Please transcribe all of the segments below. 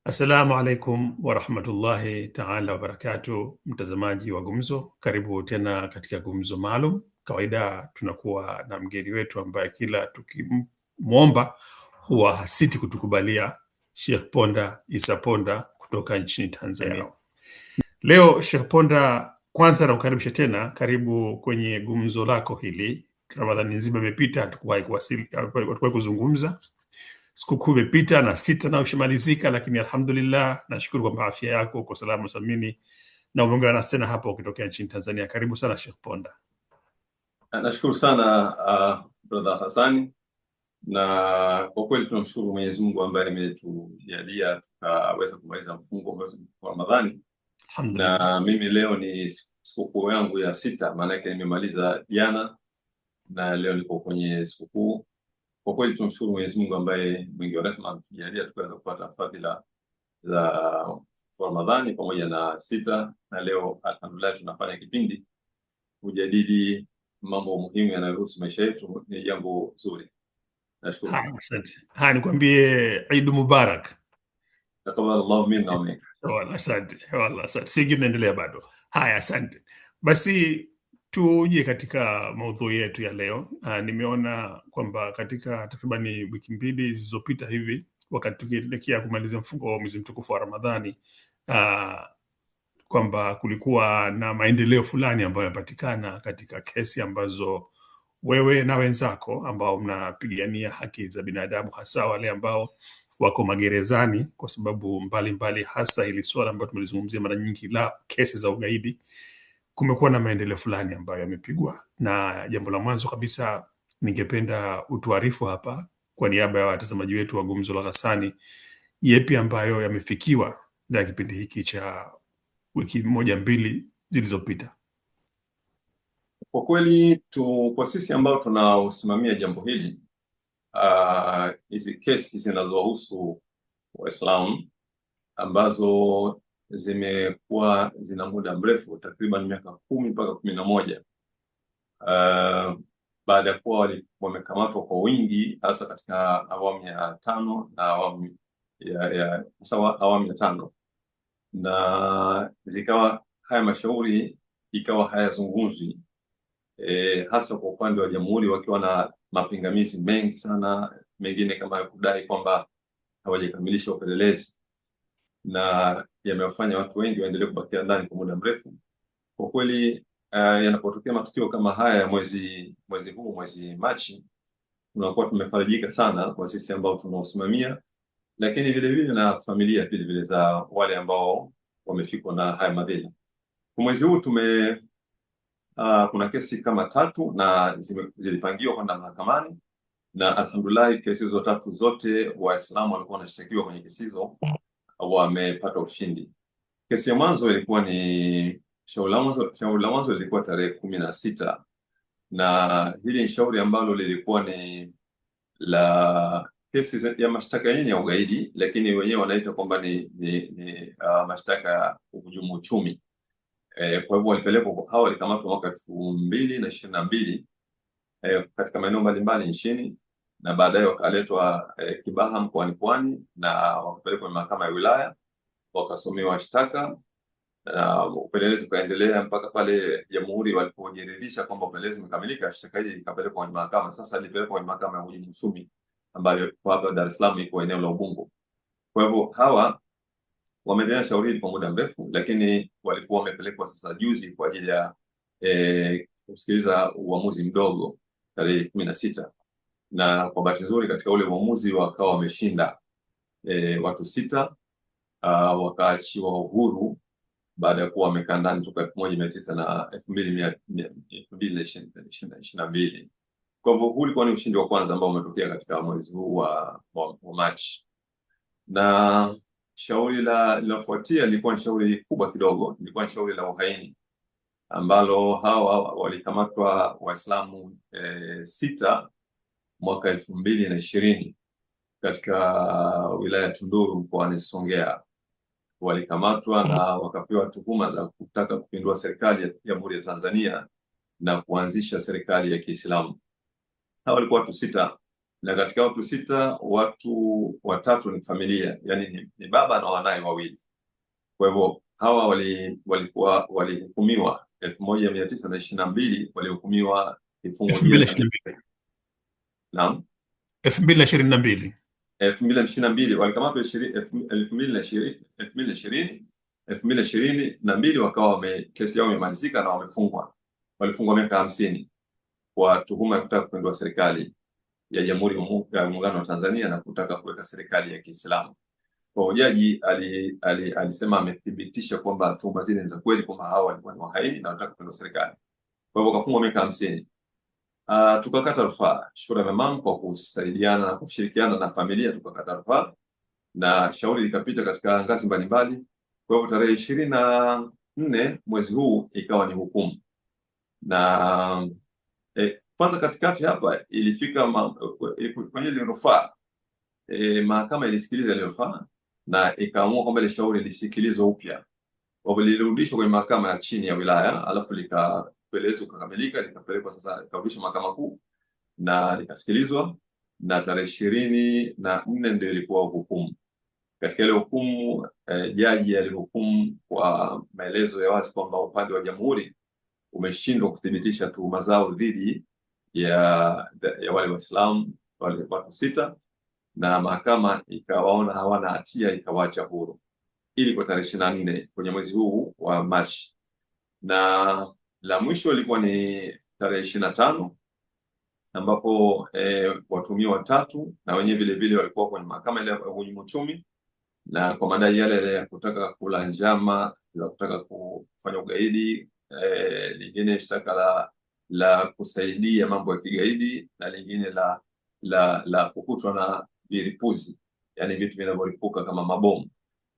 Assalamu alaikum warahmatullahi taala wabarakatu, mtazamaji wa Gumzo, karibu tena katika Gumzo maalum. Kawaida tunakuwa na mgeni wetu ambaye kila tukimwomba huwa hasiti kutukubalia, Sheikh Ponda Isa Ponda kutoka nchini Tanzania. Leo Sheikh Ponda, kwanza nakukaribisha tena, karibu kwenye gumzo lako hili. Ramadhani nzima imepita, hatukuwahi kuzungumza. Sikukuu imepita na sita nao ishamalizika, lakini alhamdulillah, nashukuru kwamba afya yako uko salama salimini na umeungana nasi tena hapa ukitokea nchini Tanzania. Karibu sana Sheikh Ponda. Nashukuru sana brother Hassani, na kwa kweli tunamshukuru Mwenyezi Mungu ambaye ametujalia tukaweza kumaliza mfungo wa Ramadhani. Alhamdulillah. Na mimi leo ni sikukuu yangu ya sita, maana yake nimemaliza jana na leo niko kwenye sikukuu. Kwa kweli tunamshukuru Mwenyezi Mungu ambaye mwingi wa rehema ametujalia tukaweza kupata fadhila za Ramadhani pamoja na sita, na leo alhamdulillah tunafanya kipindi kujadili mambo muhimu yanayohusu maisha yetu. Ni jambo zuri. Nashukuru sana. Asante. Nikwambie Eid Mubarak. Takaballahu minna wa minkum. Wala asante. Wala asante. Siji naendelea bado. Haya, asante. Basi tuje katika maudhui yetu ya leo. Nimeona kwamba katika takribani wiki mbili zilizopita hivi, wakati tukielekea kumaliza mfungo wa mwezi mtukufu wa Ramadhani, kwamba kulikuwa na maendeleo fulani ambayo yapatikana katika kesi ambazo wewe na wenzako ambao mnapigania haki za binadamu, hasa wale ambao wako magerezani kwa sababu mbalimbali, hasa hili swala ambalo tumelizungumzia mara nyingi la kesi za ugaidi, kumekuwa na maendeleo fulani ambayo yamepigwa. Na jambo la mwanzo kabisa, ningependa utuarifu hapa kwa niaba ya watazamaji wetu wa Gumzo la Ghassani, yepi ambayo yamefikiwa na kipindi hiki cha wiki moja mbili zilizopita. Kwa kweli kwa sisi ambao tunausimamia jambo hili, hizi kesi zinazohusu Waislamu ambazo zimekuwa zina muda mrefu, takriban miaka 10 mpaka 11, baada ya kuwa wamekamatwa kwa wingi, hasa katika awamu ya 5 na awamu ya awamu ya 5, na zikawa haya mashauri ikawa hayazungumzwi, hasa kwa upande wa jamhuri, wakiwa na mapingamizi mengi sana, mengine kama kudai kwamba hawajakamilisha upelelezi, na yamewafanya watu wengi waendelee kubakia ndani kwa muda mrefu. Kwa kweli yanapotokea matukio kama haya mwezi huu, mwezi Machi, tunakuwa tumefarijika sana kwa sisi ambao tunausimamia, lakini vile vile na familia vile vile za wale ambao wamefikwa na haya madhila. Kwa mwezi huu kuna kesi kama 3 na zilipangiwa kwenda mahakamani, na alhamdulillah kesi hizo 3 zote Waislamu walikuwa wanashtakiwa kwenye kesi hizo wamepata ushindi. Kesi ya mwanzo ilikuwa ni shauri la mwanzo lilikuwa tarehe 16, na hili ni shauri ambalo lilikuwa ni la kesi ya mashtaka yenye ya ugaidi, lakini wenyewe wanaita kwamba ni mashtaka ya uhujumu uchumi. Kwa hivyo walipelekwa, hao walikamatwa mwaka 2022 katika maeneo mbalimbali nchini, na baadaye wakaletwa Kibaha mkoani Pwani, na wakapelekwa mahakama ya wilaya wakasomewa mashtaka, na upelelezi ukaendelea mpaka pale jamhuri walipojiridhisha kwamba upelelezi umekamilika. Shtaka hili likapelekwa kwenye mahakama. Sasa lilipelekwa kwenye mahakama ya uhujumu uchumi ambayo kwa hapa Dar es Salaam iko eneo la Ubungo. Kwa hivyo hawa wameendelea shauri hili kwa muda mrefu, lakini walikuwa wamepelekwa sasa juzi kwa ajili ya kusikiliza uamuzi mdogo tarehe 16, na kwa bahati nzuri katika ule uamuzi wakawa wameshinda. Watu 6 wakaachiwa uhuru baada ya kuwa wamekaa ndani toka 1900 na 2022. Kwa hivyo huu ulikuwa ni ushindi wa kwanza ambao umetokea katika mwezi huu wa Machi. Na shauri linalofuatia lilikuwa ni shauri kubwa kidogo, lilikuwa ni shauri la uhaini ambalo hawa walikamatwa Waislamu 6 mwaka 2020 katika wilaya ya Tunduru mkoani Songea. Walikamatwa na wakapewa tuhuma za kutaka kupindua serikali ya Jamhuri ya Tanzania na kuanzisha serikali ya Kiislamu. Hawa walikuwa watu 6 na katika watu 6 watu watatu ni familia, yani ni baba na wanaye wawili. Kwa hivyo hawa walikuwa walihukumiwa 1922 walihukumiwa kifungo jela. 2022. Naam, 2022. 2022 walikamatwa 2020 wakawa kesi yao imemalizika na walifungwa miaka 50 kwa tuhuma ya kutaka kupindua serikali ya Jamhuri ya Muungano wa Tanzania na kutaka kuweka serikali ya Kiislamu. Kwa jaji alisema amethibitisha kwamba tuhuma zile ni za kweli, kwamba hao walikuwa ni wahaini na wanataka kupindua serikali. Kwa hivyo kafungwa miaka 50. Tukakata rufaa Shura ya Imam kwa kusaidiana na kushirikiana na familia, tukakata rufaa na shauri likapita katika ngazi mbalimbali. Kwa hivyo tarehe 24 mwezi huu ikawa ni hukumu, na kwanza katikati hapa ilifika kwenye ile rufaa, mahakama ilisikiliza ile rufaa na ikaamua kwamba ile shauri lisikilizwe upya. Kwa hivyo lilirudishwa kwenye mahakama ya chini ya wilaya, alafu likapelezwa kukamilika, likapelekwa sasa, likarudishwa mahakama kuu na likasikilizwa, na tarehe 24 ndio ilikuwa hukumu. Katika ile hukumu jaji alihukumu kwa maelezo ya wazi kwamba upande wa jamhuri umeshindwa kuthibitisha tuhuma zao dhidi ya wale Waislamu, wale watu 6, na mahakama ikawaona hawana hatia, ikawaacha huru. Ili kwa tarehe 24 kwenye mwezi huu wa Machi, na la mwisho ilikuwa ni tarehe 25 ambapo watuhumiwa 3 na wenyewe vile vile walikuwa kwenye mahakama ile ya uhujumu uchumi, na kwa madai yale ya kutaka kula njama, ya kutaka kufanya ugaidi, lingine shtaka la kusaidia mambo ya kigaidi, na lingine la kukutwa na vilipuzi, yani vitu vinavyolipuka kama mabomu.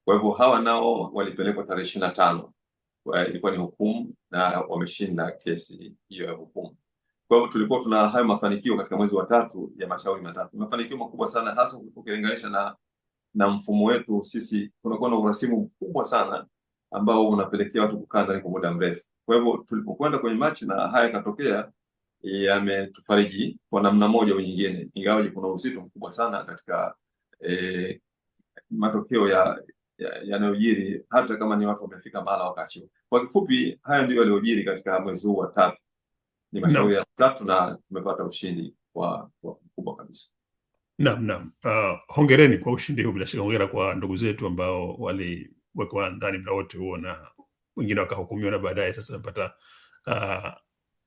Kwa hivyo hawa nao walipelekwa tarehe 25. Ilikuwa ni hukumu na wameshinda kesi hiyo ya hukumu. Kwa hivyo tulikuwa tuna hayo mafanikio katika mwezi wa 3 ya mashauri matatu. Mafanikio makubwa sana, hasa ukilinganisha na mfumo wetu sisi. Kunakuwa na urasimu mkubwa sana ambao unapelekea watu kukaa ndani kwa muda mrefu. Kwa hivyo tulipokwenda kwenye Machi na haya yakatokea, yametufariji kwa namna moja au nyingine, ingawa kuna uzito mkubwa sana katika matokeo yanayojiri, hata kama ni watu wamefika mahala wakaachiwa. Kwa kifupi, haya ndio yaliyojiri katika mwezi huu wa 3. Ni mashauri ya 3 na tumepata ushindi kwa mkubwa kabisa. Naam. Hongereni kwa ushindi huu, bila shaka hongera kwa ndugu zetu ambao waliwekwa ndani muda wote huo na wengine wakahukumiwa na baadaye sasa wamepata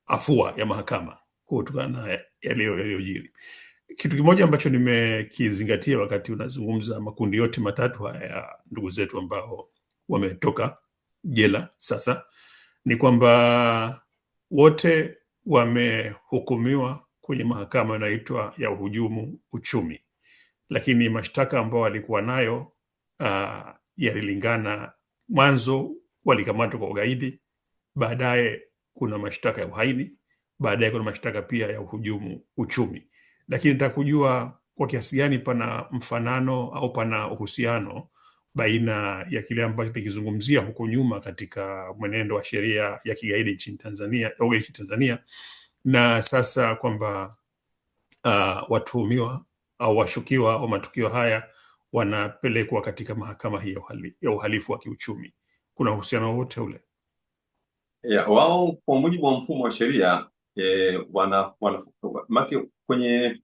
afua ya mahakama kutokana na yaliyojiri. Kitu kimoja ambacho nimekizingatia wakati unazungumza makundi yote matatu haya ya ndugu zetu ambao wametoka jela sasa, ni kwamba wote wamehukumiwa kwenye mahakama inaitwa ya uhujumu uchumi, lakini mashtaka ambao walikuwa nayo yalilingana. Mwanzo walikamatwa kwa ugaidi, baadaye kuna mashtaka ya uhaini, baadaye kuna mashtaka pia ya uhujumu uchumi. Lakini nataka kujua kwa kiasi gani pana mfanano au pana uhusiano baina ya kile ambacho tukizungumzia huko nyuma katika mwenendo wa sheria ya kigaidi nchini Tanzania na sasa, kwamba watuhumiwa au washukiwa wa matukio haya wanapelekwa katika mahakama hii ya uhalifu wa kiuchumi. Kuna uhusiano wote ule? Wao kwa mujibu wa mfumo wa sheria kwenye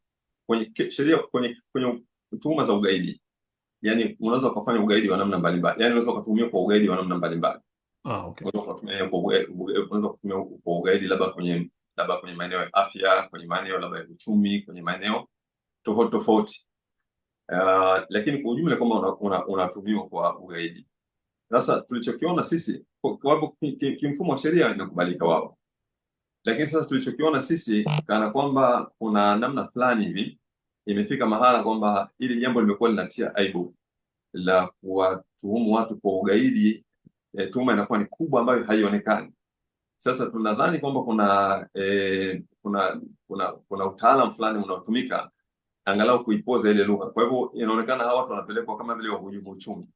sheria, kwenye tuhuma za ugaidi, yani unaweza kufanya ugaidi wa namna mbalimbali, yani unaweza kutumia kwa ugaidi wa namna mbalimbali. Okay. Unaweza kutumia kwa ugaidi labda kwenye maeneo ya afya, kwenye maeneo labda ya uchumi, kwenye maeneo tofauti. Lakini kwa ujumla kwamba unatumiwa kwa ugaidi. Sasa tulichokiona sisi, kwa hivyo kimfumo wa sheria inakubalika wao, lakini sasa tulichokiona sisi kana kwamba kuna namna fulani hivi imefika mahala kwamba ili jambo limekuwa linatia aibu la kuwatuhumu watu kwa ugaidi. Tuhuma inakuwa ni kubwa ambayo haionekani. Sasa tunadhani kwamba kuna utaalamu fulani unaotumika angalau kuipoza ile lugha. Kwa hivyo inaonekana hawa watu wanapelekwa kama vile wahujumu uchumi.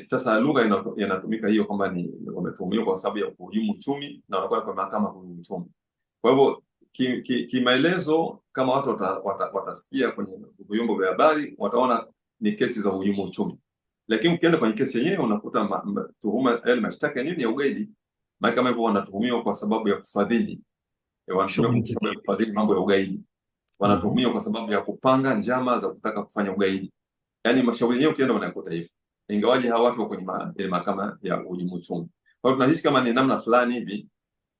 Sasa lugha inatumika hiyo kwamba ni wametuhumiwa kwa sababu ya kuhujumu uchumi na wanakuwa kwa mahakama kuhujumu uchumi. Kwa hivyo kimaelezo kama watu watasikia kwenye vyombo vya habari wataona ni kesi za uhujumu uchumi, lakini ukienda kwenye kesi yenyewe unakuta tuhuma yale mashtaka yenyewe ni ya ugaidi. Maana kama hivyo wanatuhumiwa kwa sababu ya kufadhili, wanatuhumiwa kwa sababu ya kufadhili mambo ya ugaidi, wanatuhumiwa kwa sababu ya kupanga njama za kutaka kufanya ugaidi. Yani mashauri yenyewe ukienda unakuta hivyo, ingawaje hawa watu kwenye mahakama ya uhujumu uchumi. Kwa hiyo tunahisi kama ni namna fulani hivi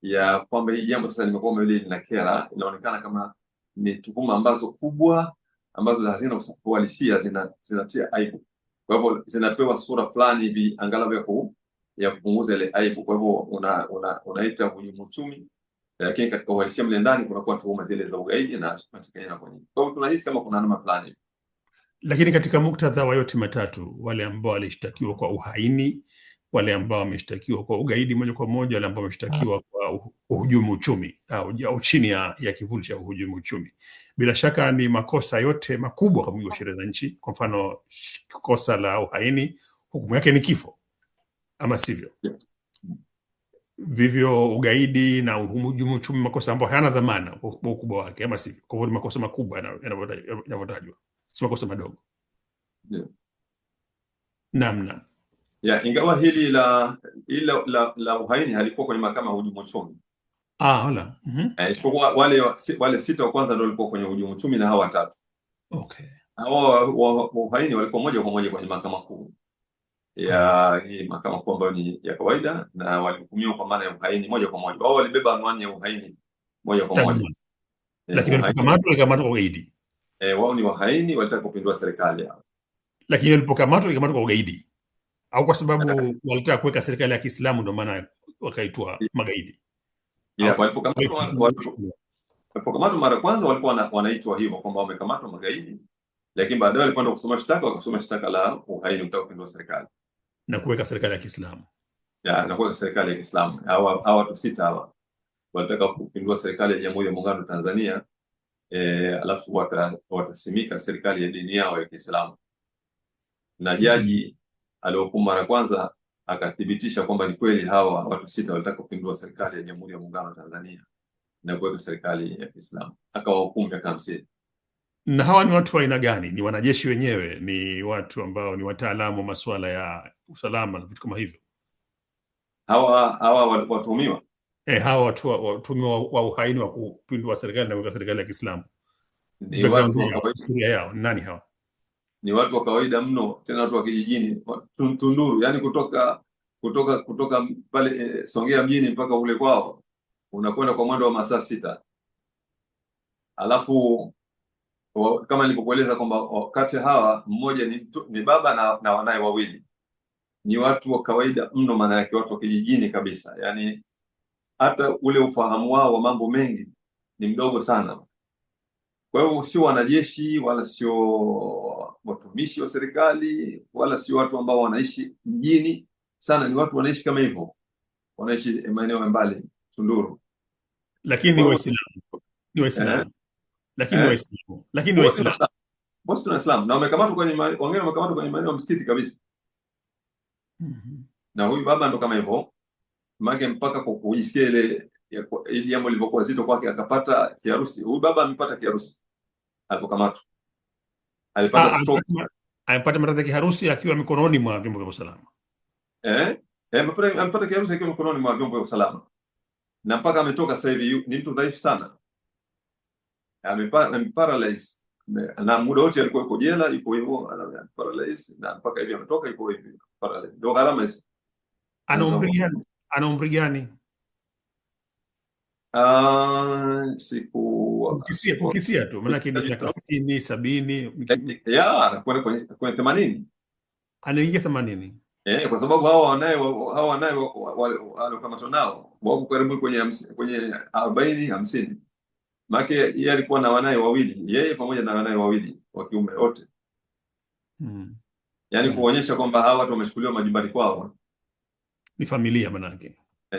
ya kwamba hii jambo sasa limekuwa mbele na kera, inaonekana kama ni tuhuma ambazo kubwa ambazo hazina uhalisia, zinatia aibu. Kwa hivyo zinapewa sura fulani hivi angalau ya kupunguza ile aibu. Kwa hivyo unaita uhujumu uchumi, lakini katika uhalisia mle ndani kunakuwa tuhuma zile za ugaidi na matikana kwa nini. Kwa hivyo tunahisi kama kuna namna fulani. Lakini katika muktadha wa yote matatu, wale ambao walishtakiwa kwa uhaini, wale ambao wameshtakiwa kwa ugaidi moja kwa moja, wale ambao wameshtakiwa kwa uhujumu uchumi au chini ya kivuli cha uhujumu uchumi, bila shaka ni makosa yote makubwa kwa mujibu wa sheria za nchi. Kwa mfano, kosa la uhaini hukumu yake ni kifo, ama sivyo? Vivyo ugaidi na uhujumu uchumi, makosa ambayo hayana dhamana kwa ukubwa wake, ama sivyo? Kwa hivyo ni makosa makubwa yanavyotajwa, si makosa madogo. Namna ingawa hili la uhaini halikuwa kwenye mahakama ya uhujumu uchumi. Wala. Isipokuwa wale sita wa kwanza ndio walikuwa kwenye uhujumu uchumi na hao watatu. Okay. Hao wa uhaini walikuwa moja kwa moja kwenye mahakama kuu ya hii mahakama kuu ambayo ni ya kawaida, na walihukumiwa kwa maana ya uhaini moja kwa moja. Wao walibeba anwani ya uhaini moja kwa moja. Lakini walikamatwa kwa ugaidi. Wao ni wahaini, walitaka kupindua serikali yao. Lakini walikamatwa kwa ugaidi, au kwa sababu walitaka kuweka serikali ya Kiislamu ndio maana wakaitwa magaidi? Walipokamatwa mara kwanza walikuwa wanaitwa hivyo kwamba wamekamatwa magaidi, lakini baadaye walikwenda wakasoma shtaka la uhaini, kutaka kupindua serikali na kuweka serikali ya Kiislamu. Na kuweka serikali ya Kiislamu. Hawa watu sita hawa walitaka kupindua serikali ya Jamhuri ya Muungano wa Tanzania, alafu watasimika serikali ya dini yao ya Kiislamu. Na jaji aliyohukumu mara kwanza akathibitisha kwamba ni kweli hawa watu sita walitaka kupindua serikali ya Jamhuri ya Muungano wa Tanzania na kuweka serikali ya Kiislamu, akawahukumu miaka 50. Na hawa ni watu wa aina gani? Ni wanajeshi wenyewe? Ni watu ambao ni wataalamu wa masuala ya usalama na vitu kama hivyo? Hawa watuhumiwa hawa watuhumiwa wa uhaini wa kupindua serikali na kuweka serikali ya Kiislamu, ni watu wa historia yao nani hawa? Ni watu wa kawaida mno, tena watu wa kijijini, Tunduru, yani kutoka pale Songea mjini mpaka ule kwao unakwenda kwa mwendo wa masaa 6. Alafu kama nilivyokueleza kwamba wakati hawa mmoja ni baba na wanae wawili, ni watu wa kawaida mno, maana yake watu wa kijijini kabisa. Yani hata ule ufahamu wao wa mambo mengi ni mdogo sana. Kwa hiyo sio wanajeshi wala sio watumishi wa serikali wala sio watu ambao wanaishi mjini sana, ni watu wanaishi kama hivyo, wanaishi maeneo ya mbali Tunduru, lakini ni Waislamu. Lakini Waislamu wote ni Waislamu na wamekamatwa kwenye maeneo ya msikiti kabisa. Na huyu baba ndo kama hivyo, maana mpaka kwa kujisikia ile jambo lilivyokuwa zito kwake akapata kiharusi. Huyu baba amepata kiharusi alipokamatwa, alipata stroke, alipata maradhi ya kiharusi akiwa mikononi mwa vyombo vya usalama. Amepata kiharusi akiwa mikononi mwa vyombo vya usalama, na mpaka ametoka sasa hivi ni mtu dhaifu sana, ameparalyze, na muda wote alikuwa yuko jela, yuko hivyo paralyze, na mpaka hivi ametoka yuko hivi paralyze. Ndio gharama hizo. Ana umri gani? Kukisia tu maana yake miaka 60, 70, anakwenda kwenye 80, anaingia 80. Kwa sababu hawa wanae waliokamatwa nao wako karibu kwenye 40 50. Maana yeye alikuwa na wanae wawili, yeye pamoja na wanae wawili wa kiume wote. Yani kuonyesha kwamba hawa watu wameshukuliwa majumbani kwao, ni familia maana yake.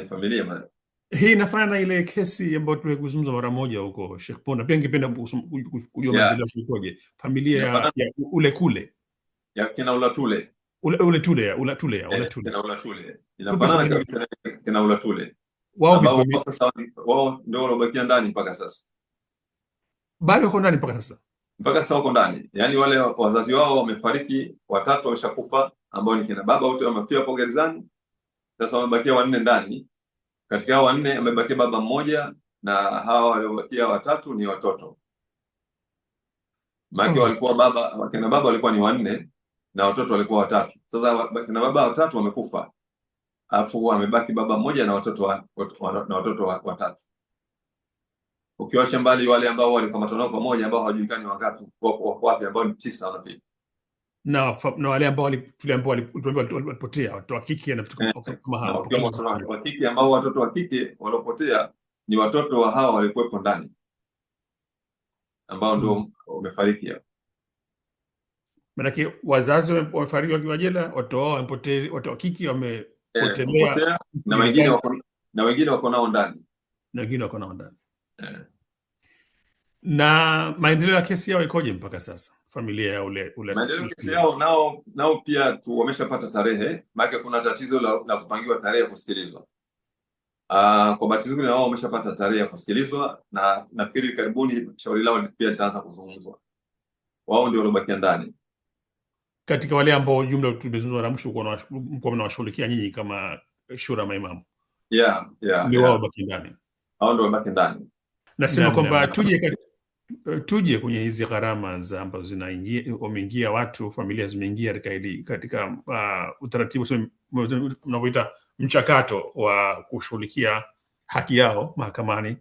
Familia maana hii inafanya na ile kesi ambayo tumekuzungumza mara moja huko Sheikh Ponda. Pia ningependa kujua maendeleo kukoje familia ya ule kule ya kina Ulatule Ulatule inafanana kina Ulatule. Wao ambao vipi? sasa wao ndio waliobakia ndani mpaka sasa. Bado wako ndani mpaka sasa? Mpaka sasa wako ndani, yaani wale wazazi wao wamefariki, watatu wameshakufa, ambao ni kina baba, wote wamefia hapo gerezani. Sasa wamebakia wanne ndani. Katika hao wanne amebakia baba mmoja, na hawa waliobakia watatu ni watoto. Maana walikuwa wakina baba walikuwa ni wanne na watoto walikuwa watatu. Sasa wakina baba watatu wamekufa, alafu amebaki baba mmoja na watoto watatu. Ukiwacha mbali wale ambao walikamatwa nao pamoja, ambao hawajulikani wangapi wako wapi, ambao ni 9 wanafika, na wale ambao walipotea, watoto wa kike na vitu kama hao. Watoto wa kike ambao watoto wa kike waliopotea ni watoto wa hawa walikuwepo ndani, ambao ndio wamefariki hapo. Maanake wazazi wamefariki wakiwa jela, watoto wao wamepotea, watoto wa kike wamepotelea, na wengine wako nao ndani, Na maendeleo ya kesi yao ikoje mpaka sasa? Familia ya ule maendeleo ya kesi yao nao pia tu wameshapata tarehe, maana kuna tatizo la kupangiwa tarehe ya kusikilizwa. Kwa bahati nzuri na wao wameshapata tarehe ya kusikilizwa, na nafikiri karibuni shauri lao pia litaanza kuzungumzwa. Wao ndio waliobakia ndani. Katika wale ambao jumla tumezungumza na mko mnawashughulikia nyinyi kama shura maimamu. Ni wao baki ndani. Hao ndio wabaki ndani. Nasema kwamba tuje kwenye hizi gharama za ambazo zinaingia, wameingia watu, familia zimeingia katika utaratibu unavyoita mchakato wa kushughulikia haki yao mahakamani.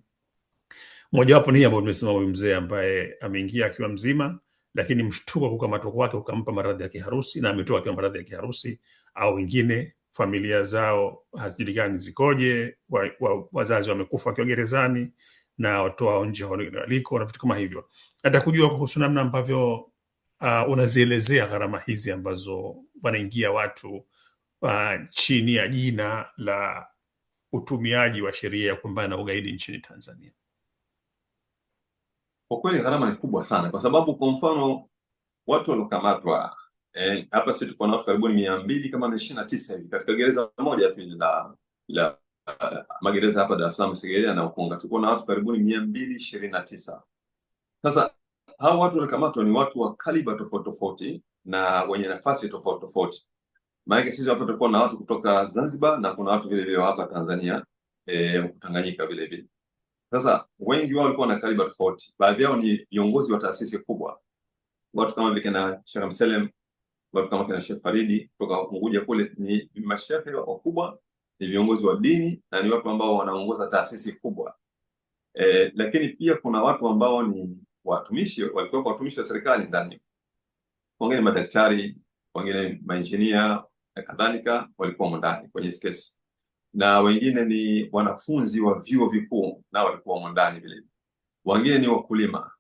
Mojawapo ni ambao tumesema huyu mzee ambaye ameingia akiwa mzima, lakini mshtuko kukamatwa kwake ukampa maradhi ya kiharusi, na ametoka akiwa maradhi ya kiharusi. Au wengine familia zao hazijulikani zikoje, wazazi wamekufa wakiwa gerezani na watu wao nje waliko na vitu kama hivyo. Hata kujua kuhusu namna ambavyo unazielezea gharama hizi ambazo wanaingia watu chini ya jina la utumiaji wa sheria ya kupambana na ugaidi nchini Tanzania. Kwa kweli gharama ni kubwa sana, kwa sababu kwa mfano watu waliokamatwa hapa sisi tuko na watu karibuni 200 kama 29 hivi katika gereza moja tu la magereza hapa Dar es Salaam, Segerea na Ukonga, tuko na watu karibuni 229. Sasa hao watu waliokamatwa ni watu wa kaliba tofauti tofauti na wenye nafasi tofauti tofauti. Maana sisi hapa tulikuwa na watu kutoka Zanzibar na kuna watu vile vile hapa Tanzania, Tanganyika vile vile. Sasa wengi wao walikuwa na kaliba tofauti. Baadhi yao ni viongozi wa taasisi kubwa, watu kama vile kina Sheikh Mselem, watu kama kina Sheikh Faridi kutoka Unguja kule, ni mashehe wakubwa, ni viongozi wa dini na ni watu ambao wanaongoza taasisi kubwa. Lakini pia kuna watu ambao ni watumishi, walikuwa watumishi wa serikali ndani, wengine madaktari, wengine mainjinia na kadhalika, walikuwa ndani kwenye kesi, na wengine ni wanafunzi wa vyuo vikuu na walikuwa ndani vile. Wengine ni wakulima,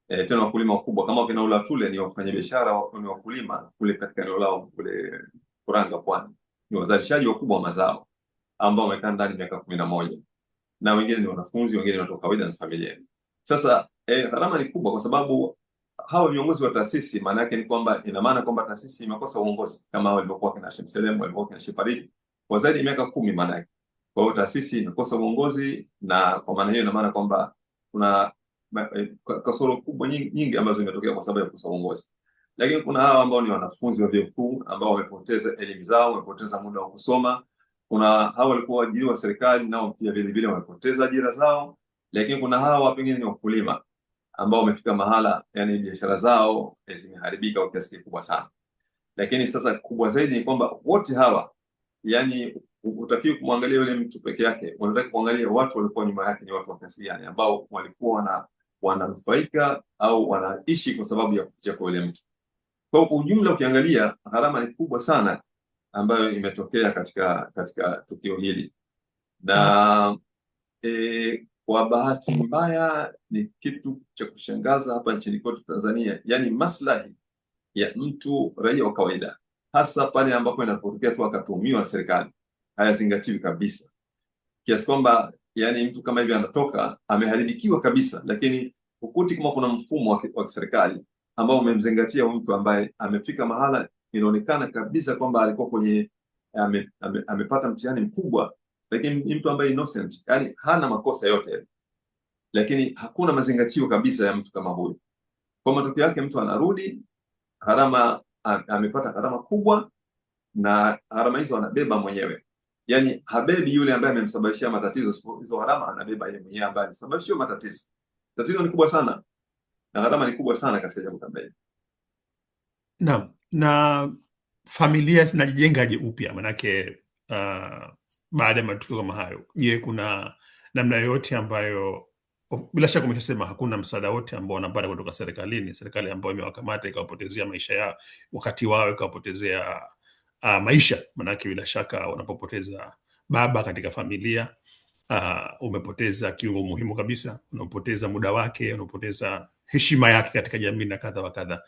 tena wakulima wakubwa kama kina Ulatule, ni wafanyabiashara, ni wakulima kule katika eneo lao kule Kuranga Pwani, ni wazalishaji wakubwa wa mazao ambao wamekaa ndani miaka 11, na wengine ni wanafunzi, wengine ni watu kawaida na familia. Sasa gharama ni kubwa kwa sababu hawa viongozi wa taasisi, maana yake ni kwamba ina maana kwamba taasisi imekosa uongozi kama walivyokuwa kina Sheikh Mselem, walivyokuwa kina Sheikh Farid kwa zaidi ya miaka 10 maana yake. Kwa hiyo taasisi imekosa uongozi, na kwa maana hiyo ina maana kwamba kuna kasoro kubwa nyingi ambazo zimetokea kwa sababu ya kukosa uongozi. Lakini kuna hawa ambao ni wanafunzi wa vyuo vikuu ambao wamepoteza elimu zao, wamepoteza muda wa kusoma. Kuna hawa walikuwa waajiriwa wa serikali, nao pia vile vile wamepoteza ajira zao. Lakini kuna hawa pengine ni wakulima ambao wamefika mahala, yani biashara zao zimeharibika kwa kiasi kikubwa sana. Lakini sasa kubwa zaidi ni kwamba wote hawa, yani utakiwa kumwangalia yule mtu peke yake, unataka kuangalia watu walikuwa nyuma yake ni watu wa kiasi gani, ambao walikuwa wananufaika au wanaishi kwa sababu ya kupitia kwa yule mtu. Kwa ujumla ukiangalia gharama ni kubwa sana ambayo imetokea katika tukio hili, na kwa bahati mbaya ni kitu cha kushangaza hapa nchini kwetu Tanzania, yani maslahi ya mtu raia wa kawaida, hasa pale ambapo inapotokea tu akatuhumiwa na serikali, hayazingatiwi kabisa, kiasi kwamba yani mtu kama hivi anatoka ameharibikiwa kabisa. Lakini hukuti kama kuna mfumo wa serikali ambao umemzingatia mtu ambaye amefika mahala inaonekana kabisa kwamba alikuwa kwenye amepata mtihani mkubwa, lakini ni mtu ambaye innocent, yani hana makosa yote, lakini hakuna mazingatio kabisa ya mtu kama huyu. Kwa matokeo yake mtu anarudi gharama, amepata gharama kubwa, na gharama hizo anabeba mwenyewe. Yani habebi yule ambaye amemsababishia matatizo, hizo gharama anabeba yeye mwenyewe ambaye alisababishia matatizo. Tatizo ni kubwa sana na gharama ni kubwa sana katika jambo kama hili. Naam, na familia zinajijengaje upya? Manake baada ya matukio kama hayo, je, kuna namna yoyote ambayo, bila shaka umeshasema hakuna msaada wote ambao wanapata kutoka serikalini, serikali ambayo imewakamata ikawapotezea maisha yao, wakati wao ikawapotezea maisha. Manake bila shaka wanapopoteza baba katika familia, umepoteza kiungo muhimu kabisa, unapoteza muda wake, unapoteza heshima yake katika jamii na kadha wa kadha.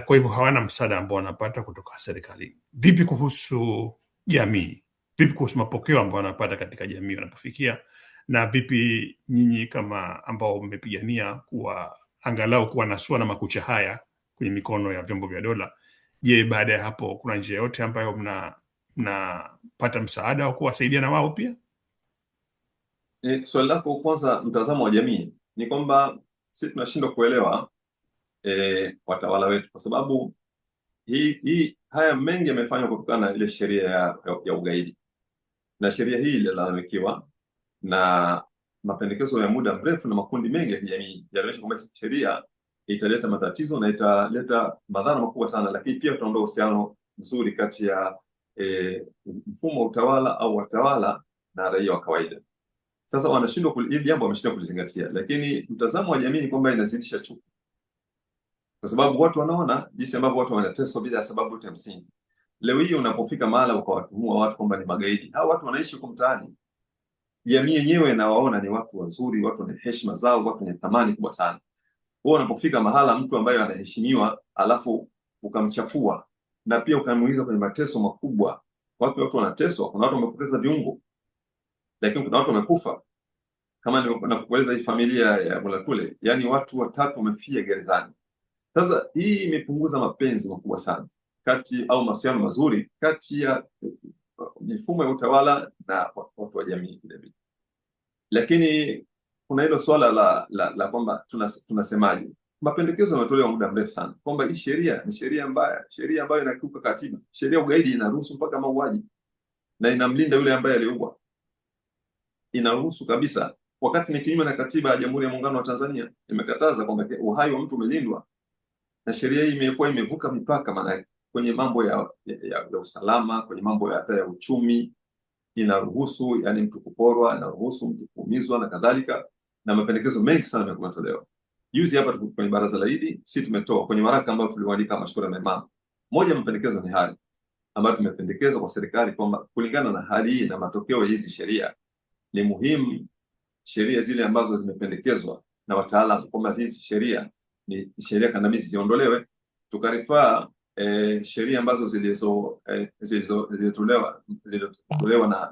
Kwa hivyo hawana msaada ambao wanapata kutoka serikalini. Vipi kuhusu jamii? Vipi kuhusu mapokeo ambao wanapata katika jamii wanapofikia, na vipi nyinyi kama ambao mmepigania kuwa angalau kuwa nasua na makucha haya kwenye mikono ya vyombo vya dola? Je, baada ya hapo kuna njia yote ambayo mnapata msaada wa kuwasaidia na wao pia? Swali lako kwanza, mtazamo wa jamii ni kwamba sisi tunashindwa kuelewa watawala wetu, kwa sababu haya mengi yamefanywa kutokana na ile sheria ya ugaidi, na sheria hii ililalamikiwa na mapendekezo ya muda mrefu na makundi mengi ya kijamii yanaonyesha kwamba sheria italeta matatizo na italeta madhara makubwa sana, lakini pia tutaondoa uhusiano mzuri kati ya mfumo wa utawala au watawala na raia wa kawaida. Sasa wanashindwa hili jambo, wameshindwa kulizingatia, lakini mtazamo wa jamii ni kwamba inazidisha chuki, kwa sababu watu wanaona jinsi ambavyo watu wanateswa bila sababu yote msingi. Leo hii unapofika mahala ukawatumua watu kwamba ni magaidi, hao watu wanaishi huko mtaani, jamii yenyewe inawaona ni watu wazuri, watu wenye heshima zao, watu wenye thamani kubwa sana. Wewe unapofika mahala mtu ambaye anaheshimiwa alafu ukamchafua na pia ukamuingiza kwenye mateso makubwa, watu wanateswa, kuna watu wamepoteza viungo, lakini kuna watu wamekufa. Kama nilivyokueleza hii familia ya Mulatule, yani watu 3 wamefia gerezani. Sasa hii imepunguza mapenzi makubwa sana kati au mahusiano mazuri kati ya mifumo ya utawala na watu wa jamii vile. Lakini kuna hilo swala la kwamba tunasemaje, mapendekezo yametolewa muda mrefu sana kwamba hii sheria ni sheria mbaya, sheria ambayo inakiuka katiba. Sheria ugaidi inaruhusu mpaka mauaji na inamlinda yule ambaye aliua, inaruhusu kabisa, wakati ni kinyume na katiba ya Jamhuri ya Muungano wa Tanzania. Imekataza kwamba uhai wa mtu umelindwa, na sheria hii imekuwa imevuka mipaka, maana kwenye mambo ya usalama, kwenye mambo hata ya uchumi inaruhusu, yani mtu kuporwa, inaruhusu mtu kuumizwa na kadhalika, na mapendekezo mengi sana yametolewa. Juzi hapa kwenye baraza la Idi, sisi tumetoa kwenye waraka ambao tuliandika mashura na imam, moja ya mapendekezo ni haya ambayo tumependekeza kwa serikali kwamba kulingana na hali hii na matokeo ya hizi sheria, ni muhimu sheria zile ambazo zimependekezwa na wataalamu kwamba hizi sheria ni sheria kandamizi ziondolewe, tukarifaa sheria ambazo zilizotolewa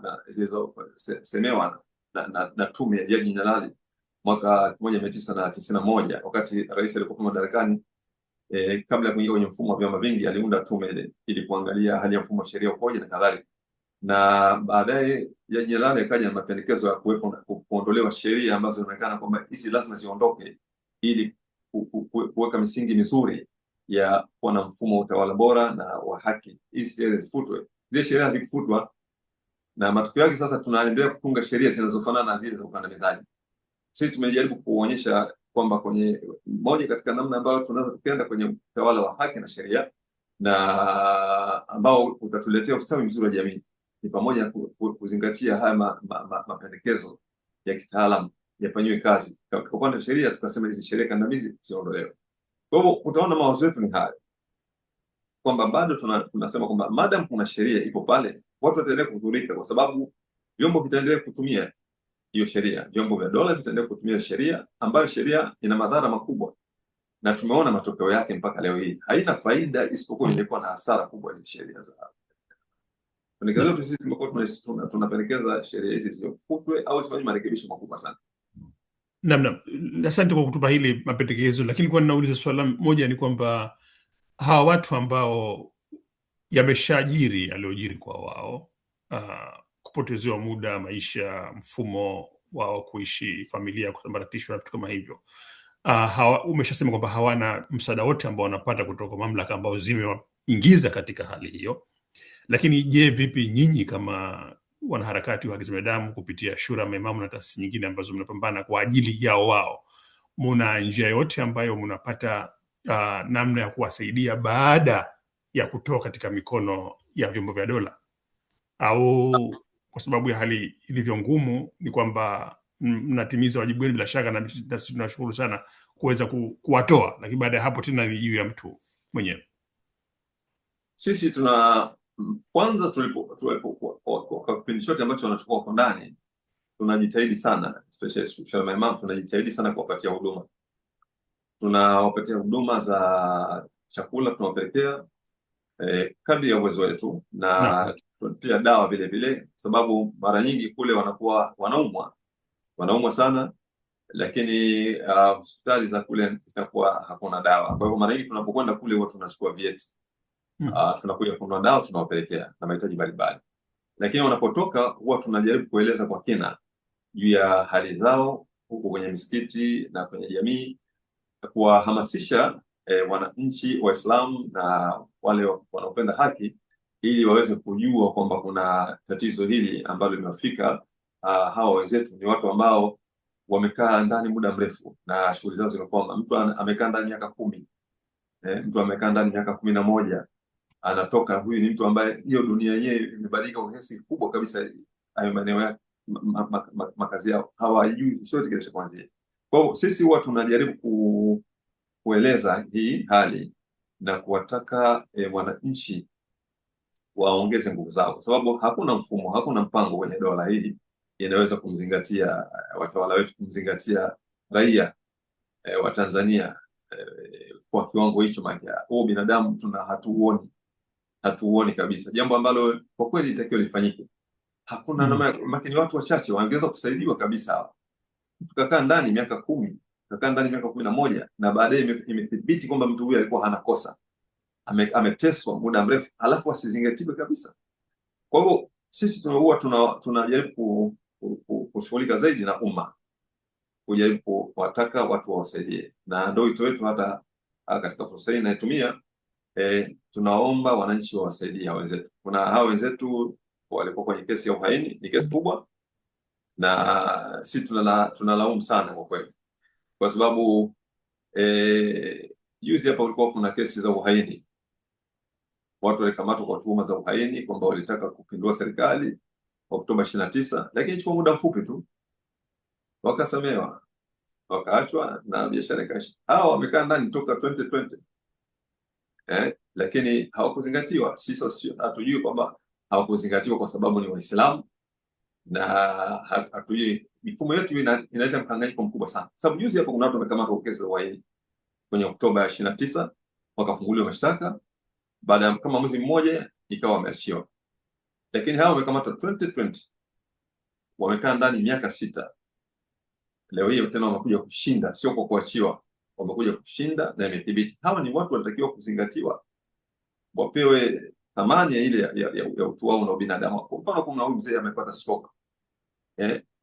na zilizosemewa na tume ya Jaji Nyalali mwaka 1991 wakati rais alipokuwa madarakani. Kabla ya kuingia kwenye mfumo wa vyama vingi, aliunda tume ile ili kuangalia hali ya mfumo wa sheria ukoje na kadhalika, na baadaye Jaji Nyalali akaja na mapendekezo ya kuondolewa sheria ambazo zinaonekana kwamba hizi lazima ziondoke ili kuweka misingi mizuri ya kuwa na mfumo wa utawala bora na wa haki. Hizi sheria zifutwe. Zile sheria zikifutwa, na matokeo yake sasa tunaendelea kutunga sheria zinazofanana na zile za ukandamizaji. Sisi tumejaribu kuonyesha kwamba kwenye moja katika namna ambayo tunaweza tukaenda kwenye utawala wa haki na sheria na ambao utatuletea ustawi mzuri wa jamii ni pamoja na kuzingatia haya mapendekezo ya kitaalamu yafanywe kazi. Kwa upande wa sheria tukasema hizi sheria kandamizi ziondolewe. Kwa hivyo utaona mawazo yetu ni haya kwamba bado tunasema kwamba madam kuna sheria ipo pale, watu wataendelea kudhurika kwa sababu vyombo vitaendelea kutumia hiyo sheria, vyombo vya dola vitaendelea kutumia sheria ambayo sheria ina madhara makubwa, na tumeona matokeo yake mpaka leo hii. Haina faida isipokuwa ilikuwa na hasara kubwa hizo sheria za pendekezo. Sisi tumekuwa tunapendekeza sheria hizi zifutwe au zifanywe marekebisho makubwa sana. Naam, asante kwa kutupa hili mapendekezo, lakini kwa ninauliza swala moja ni kwamba hawa watu ambao yameshajiri aliojiri kwa wao kupotezewa muda, maisha, mfumo wao kuishi, familia kusambaratishwa na vitu kama hivyo. Umeshasema kwamba hawana msaada wote ambao wanapata kutoka kwa mamlaka ambao zimewaingiza katika hali hiyo. Lakini je, vipi nyinyi kama wanaharakati wa haki za binadamu kupitia Shura Maimamu na taasisi nyingine ambazo mnapambana kwa ajili yao wao, muna njia yote ambayo mnapata namna ya kuwasaidia baada ya kutoka katika mikono ya vyombo vya dola, au kwa sababu ya hali ilivyo ngumu ni kwamba mnatimiza wajibu wenu bila shaka, na sisi tunashukuru sana kuweza kuwatoa, lakini baada ya hapo tena ni juu ya mtu mwenyewe? Sisi kwanza kwa kipindi chote ambacho wanachukua kwa ndani, tunajitahidi sana, especially Shura Maimamu, tunajitahidi sana kuwapatia huduma. Tunawapatia huduma za chakula, tunawapelekea kadri ya uwezo wetu, na pia dawa vile vile, sababu mara nyingi kule wanakuwa wanaumwa sana, lakini hospitali za kule zinakuwa hakuna dawa. Kwa hivyo mara nyingi tunapokwenda kule huwa tunachukua vyeti, tunakuja kununua dawa, tunawapelekea na mahitaji mbalimbali. Lakini wanapotoka huwa tunajaribu kueleza kwa kina juu ya hali zao huko kwenye misikiti na kwenye jamii, kuwahamasisha wananchi Waislamu na wale wanaopenda haki, ili waweze kujua kwamba kuna tatizo hili ambalo limewafika. Hawa wenzetu ni watu ambao wamekaa ndani muda mrefu na shughuli zao zimekwama. Mtu amekaa ndani miaka 10, mtu amekaa ndani miaka 11, anatoka. Huyu ni mtu ambaye hiyo dunia yenyewe imebadilika kwa kiasi kikubwa kabisa. Hayo maeneo ya makazi yao hawajui chochote kile cha kuanzia. Kwa hiyo sisi huwa tunajaribu kueleza hii hali na kuwataka wananchi waongeze nguvu zao, kwa sababu hakuna mfumo, hakuna mpango kwenye dola hili inaweza kumzingatia watawala wetu, kumzingatia raia wa Tanzania kwa kiwango hicho. Huo binadamu hatuuoni kabisa, jambo ambalo kwa kweli litakiwa lifanyike. Hakuna namna, ni watu wachache wangeweza kusaidiwa kabisa. Tukakaa ndani miaka 10, tukakaa ndani miaka 11, na baadaye imethibiti kwamba mtu huyu alikuwa hana kosa, ameteswa muda mrefu, halafu asizingatiwe kabisa. Kwa hivyo sisi tunajaribu kushughulika zaidi na umma, kujaribu kuwataka watu wawasaidie, na ndio wito wetu. Hata katika fursa hii naitumia, tunaomba wananchi wawasaidie hawa wenzetu. Kuna hawa wenzetu walikuwa kwenye kesi ya uhaini, ni kesi kubwa, na sisi tunalaumu sana kwa kweli, kwa sababu juzi hapa ulikuwa kuna kesi za uhaini, watu walikamatwa kwa tuhuma za uhaini kwamba walitaka kupindua serikali Oktoba 29, lakini chukua muda mfupi tu wakasamewa, wakaachwa na biashara ikaisha. Hao wamekaa ndani toka 2020, lakini hawakuzingatiwa. Sisi hatujui kwamba hawakuzingatiwa kwa sababu ni Waislamu, na hatujui mifumo yetu inaleta mkanganyiko mkubwa sana. Sababu juzi hapo kuna watu wamekamatwa kwa kesi za uhaini kwenye Oktoba 29, wakafunguliwa mashtaka, baada ya kama mwezi mmoja ikawa wameachiwa. Lakini hao wamekamatwa 2020, wamekaa ndani miaka 6. Leo hii tena wamekuja kushinda, sio kwa kuachiwa, wamekuja kushinda na imethibiti. Hawa ni watu wanatakiwa kuzingatiwa, wapewe thamani ile ya utu wao na ubinadamu. Kwa mfano, kuna huyu mzee amepata stroke,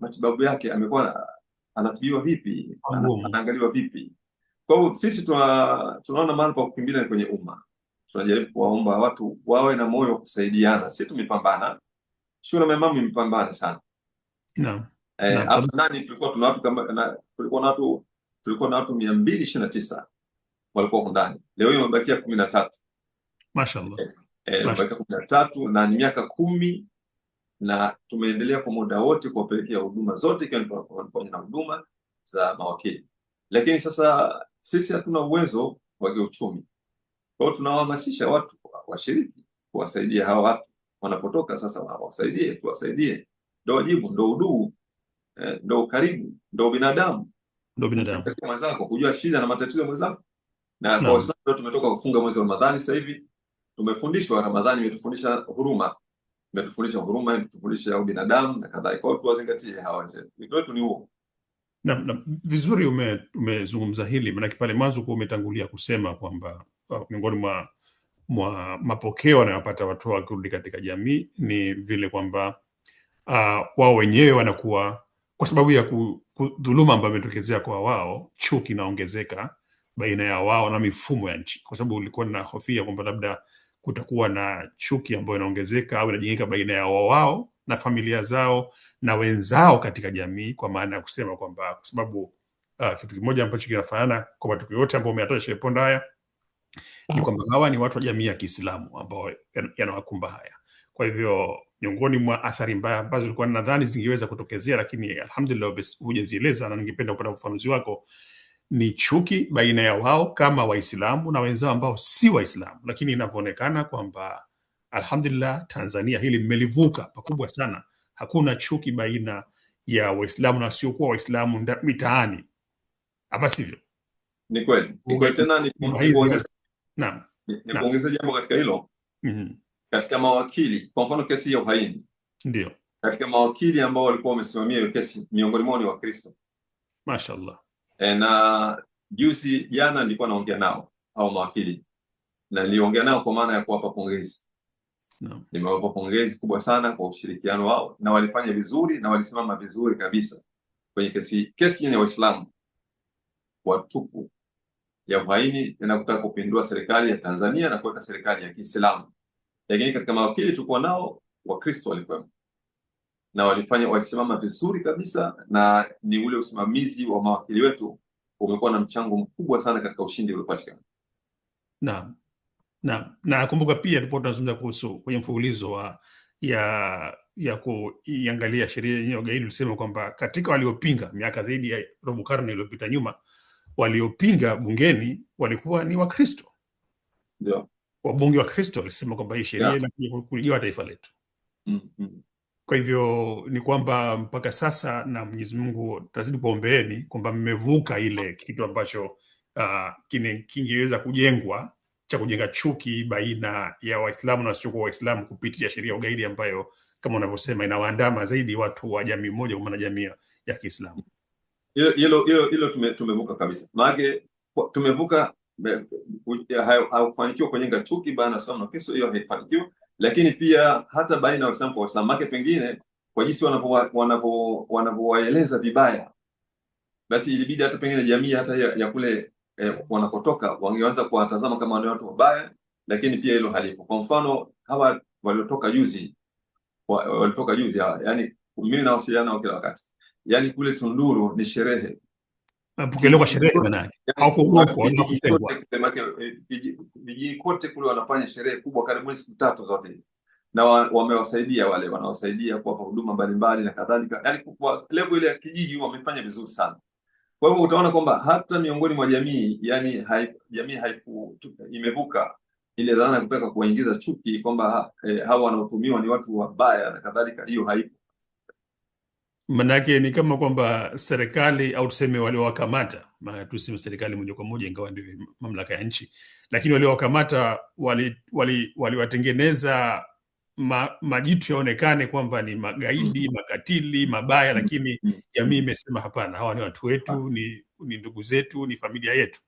matibabu yake amekuwa anatibiwa vipi, anaangaliwa vipi? Kwa hiyo sisi tunaona mahali pa kukimbilia kwenye umma. Tunajaribu kuwaomba watu wawe na moyo wa kusaidiana. Sisi tumepambana, Shura Maimamu imepambana sana. Hapo ndani tulikuwa na watu 229 walikuwa ndani. Leo hii wamebakia 13. Mashaallah. Wamebakia 13 na ni miaka 10, na tumeendelea kwa muda wote kuwapelekea huduma zote, ikiwa ni na huduma za mawakili. Lakini sasa sisi hatuna uwezo wa kiuchumi. Kwa hiyo tunawahamasisha watu washiriki kuwasaidia hawa watu wanapotoka. Sasa wasaidie, tuwasaidie. Ndio wajibu, ndio uduu, ndio karibu, ndio binadamu. Katika mwenzako, kujua shida na matatizo ya mwenzako. Na kwa sababu tumetoka kufunga mwezi wa Ramadhani, sasa hivi tumefundishwa, Ramadhani imetufundisha huruma, imetufundisha ubinadamu na kadhalika. Kwa hiyo tuwazingatie hawa wenzetu. Wito wetu ni huo. Na vizuri umezungumza hili, maana pale mwanzo umetangulia kusema kwamba miongoni mwa mapokeo wanayopata watu wakirudi katika jamii ni vile kwamba wao wenyewe wanakuwa, kwa sababu ya dhuluma ambayo imetokezea kwa wao, chuki inaongezeka baina ya wao na mifumo ya nchi, kwa sababu ulikuwa na hofia kwamba labda kutakuwa na chuki ambayo inaongezeka au inajengeka baina ya wao na familia zao na wenzao katika jamii, kwa maana ya kusema kwamba, kwa sababu kitu kimoja ambacho kinafanana kwa matukio yote ambayo umeyataja Sheikh Ponda haya ni kwamba hawa ni watu wa jamii ya Kiislamu ambao yanawakumba haya. Kwa hivyo miongoni mwa athari mbaya ambazo nilikuwa nadhani zingeweza kutokezea, lakini alhamdulillah hujazieleza na ningependa kupata ufafanuzi wako, ni chuki baina ya wao kama Waislamu na wenzao ambao si Waislamu. Lakini inavyoonekana kwamba alhamdulillah Tanzania hili mmelivuka pakubwa sana, hakuna chuki baina ya Waislamu na wasiokuwa Waislamu mitaani, ama sivyo? Ni kweli tena Naam. Nikuongezea jambo katika hilo. Katika mawakili, kwa mfano kesi ya uhaini, ndio katika mawakili ambao walikuwa wamesimamia hiyo kesi, miongoni mwao ni Wakristo. Mashaallah. Na juzi jana nilikuwa naongea nao hao mawakili, na niliongea nao kwa maana ya kuwapa pongezi. Nimewapa pongezi kubwa sana kwa ushirikiano wao, na walifanya vizuri na walisimama vizuri kabisa kwenye kesi yenye Waislamu watupu ya uhaini na kutaka kupindua serikali ya Tanzania na kuweka serikali ya Kiislamu. Lakini katika mawakili tulikuwa nao Wakristo walikuwa, na walisimama vizuri kabisa, na ni ule usimamizi wa mawakili wetu umekuwa na mchango mkubwa sana katika ushindi uliopatikana. Naam. Na kumbuka pia tulipo tunazungumza kuhusu kwenye mfululizo ya kuiangalia sheria yenyewe ugaidi, ulisema kwamba katika waliopinga miaka zaidi ya robo karne iliyopita nyuma, waliopinga bungeni walikuwa ni Wakristo. Ndio. Wabunge wa Kristo walisema kwamba hii sheria inakuja kuligawa taifa letu. Kwa hivyo ni kwamba mpaka sasa, na Mwenyezi Mungu tazidi kuombeeni kwamba mmevuka ile kitu ambacho kingeweza kujengwa cha kujenga chuki baina ya Waislamu na wasiokuwa Waislamu kupitia sheria ya ugaidi ambayo kama unavyosema inawaandama zaidi watu wa jamii moja, kwa maana jamii ya Kiislamu. Hilo tumevuka kabisa. Maana tumevuka, haukufanikiwa kujenga chuki baina ya Waislamu na Wakristo, hiyo haifanikiwa. Lakini pia hata baina ya Waislamu kwa Waislamu, maana pengine kwa jinsi wanavyowaeleza vibaya, basi ilibidi hata pengine jamii hata ya kule wanakotoka wangeanza kuwatazama kama ni watu wabaya, lakini pia hilo halipo. Kwa mfano hawa walitoka juzi yani mimi nawasiliana nao kila wakati, yani kule Tunduru ni sherehe, mpokelewa kwa sherehe manake au kuogopa vijiji kote kule wanafanya sherehe kubwa karibu siku 3 zote hizi, na wamewasaidia wale wanawasaidia kuwapa huduma mbalimbali na kadhalika, yani kwa level ile ya kijiji wamefanya vizuri sana. Kwa hivyo utaona kwamba hata miongoni mwa jamii, yani jamii imevuka ile dhana ya kutaka kuwaingiza chuki kwamba hawa wanaotumiwa ni watu wabaya na kadhalika, hiyo haipo. Manake ni kama kwamba serikali au tuseme waliowakamata, maana tuseme serikali moja kwa moja ingawa ndio mamlaka ya nchi, lakini waliowakamata waliwatengeneza majitu yaonekane kwamba ni magaidi, makatili, mabaya, lakini jamii imesema hapana, hawa ni watu wetu, ni ndugu zetu, ni familia yetu.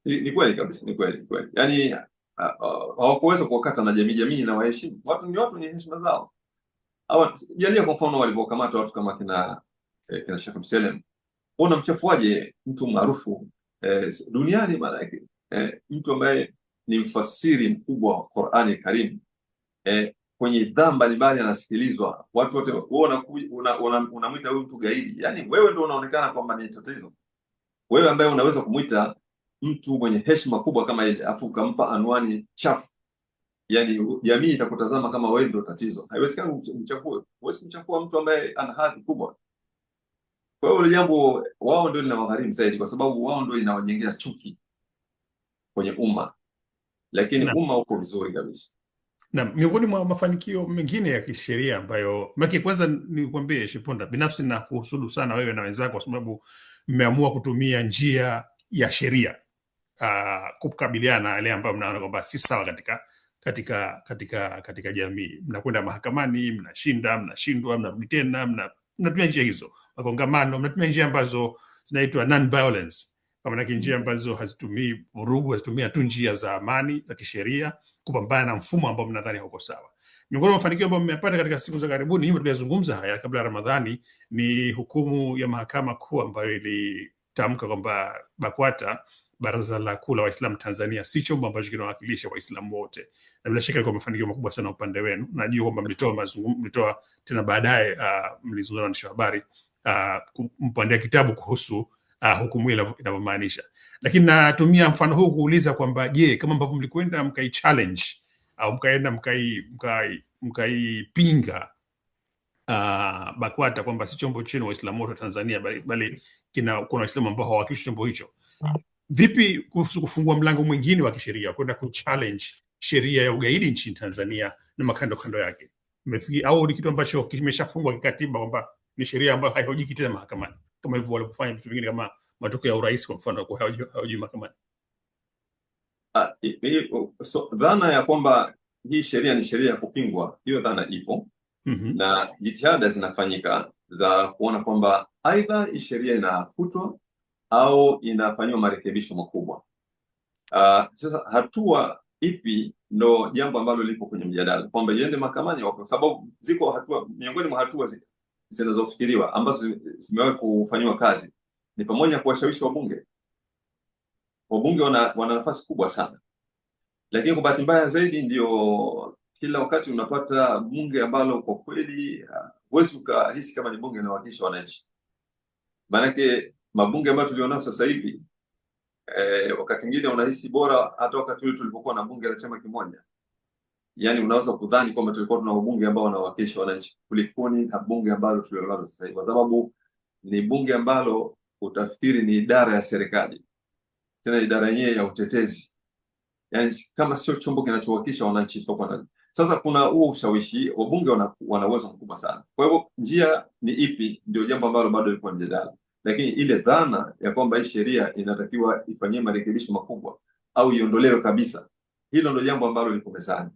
Ni kweli kabisa, ni kweli. Yani hawakuweza kuwakata na jamii na waheshimu. Watu ni watu wenye heshima zao. Jalia kwa mfano walipokamata watu kama kina Sheikh Mselem, unamchafuaje mtu maarufu duniani, maana yake mtu ambaye ni mfasiri mkubwa wa Qur'ani Karim, kwenye dhambi mbalimbali anasikilizwa, watu wote unamwita huyu mtu gaidi. Yani wewe ndio unaonekana kwamba ni tatizo, wewe ambaye unaweza kumuita mtu mwenye heshima kubwa kama ile afu ukampa anwani chafu, yani jamii itakutazama kama wewe ndio tatizo. Haiwezekani umchafue, huwezi kumchafua mtu ambaye ana hadhi kubwa. Kwa hiyo ile jambo wao ndio linawagharimu zaidi, kwa sababu wao ndio inawajengea chuki kwenye umma, lakini umma uko vizuri kabisa. Na miongoni mwa mafanikio mengine ya kisheria ambayo maki, kwanza nikwambie Sheikh Ponda, binafsi na kuhusudu sana wewe na wenzako kwa sababu mmeamua kutumia njia ya sheria kukabiliana na yale ambayo mnaona kwamba si sawa katika jamii. Mnakwenda mahakamani, mnashinda, mnashindwa, mnarudi tena, mnatumia njia hizo, makongamano, mnatumia njia ambazo zinaitwa non violence, kwa maana njia ambazo hazitumii vurugu, hazitumia tu njia za amani za kisheria kupambana na mfumo ambao mnadhani hauko sawa. Miongoni mwa mafanikio ambayo mmeyapata katika siku za karibuni, hivyo tuliyazungumza haya kabla ya Ramadhani, ni hukumu ya Mahakama Kuu ambayo ilitamka kwamba BAKWATA, Baraza la Kuu la Waislamu Tanzania, si chombo ambacho kinawakilisha Waislamu wote, na bila shaka ilikuwa mafanikio makubwa sana upande wenu. Najua kwamba mlitoa tena baadaye, mlizungumza na waandishi wa habari mpandea kitabu kuhusu hukumu hii inavyomaanisha, lakini natumia mfano huu kuuliza kwamba je, kama ambavyo mlikwenda mkai challenge au mkaenda mkaipinga BAKWATA kwamba si chombo chenu Waislamu wote wa Tanzania, bali kuna Waislamu ambao hawakilishi chombo hicho, vipi kuhusu kufungua mlango mwingine wa kisheria kwenda kuchallenge sheria ya ugaidi nchini Tanzania na makando kando yake? Au ni kitu ambacho kimeshafungwa kikatiba kwamba ni sheria ambayo haihojiki tena mahakamani kama hivyo walivyofanya vitu vingine kama matokeo ya urais kwa mfano, kwa haujui mahakamani? Dhana ya kwamba hii sheria ni sheria ya kupingwa, hiyo dhana ipo. Na jitihada zinafanyika za kuona kwamba aidha hii sheria inafutwa au inafanyiwa marekebisho makubwa. Sasa hatua ipi ndo jambo ambalo lipo kwenye mjadala, kwamba iende mahakamani, kwa sababu ziko hatua, miongoni mwa hatua zinazofikiriwa ambazo zimewahi kufanywa kazi ni pamoja na kuwashawishi wabunge. Wabunge wana nafasi kubwa sana, lakini kwa bahati mbaya zaidi ndio kila wakati unapata bunge ambalo kwa kweli huwezi ukahisi kama ni bunge linalowakilisha wananchi. Maanake mabunge ambayo tulionao sasa hivi wakati mwingine unahisi bora hata wakati ule tulipokuwa na bunge la chama kimoja. Yaani unaweza kudhani kwamba tulikuwa tuna wabunge ambao wanawakilisha wananchi kulikoni na bunge ambalo tulionalo sasa hivi, kwa sababu ni bunge ambalo utafikiri ni idara ya serikali, tena idara yenyewe ya utetezi, yaani kama sio chombo kinachowakilisha wananchi. Sasa kuna huo ushawishi, wabunge wana uwezo mkubwa sana. Kwa hivyo njia ni ipi ndio jambo ambalo bado liko mjadala, lakini ile dhana ya kwamba hii sheria inatakiwa ifanyie marekebisho makubwa au iondolewe kabisa, hilo ndio jambo ambalo liko mezani,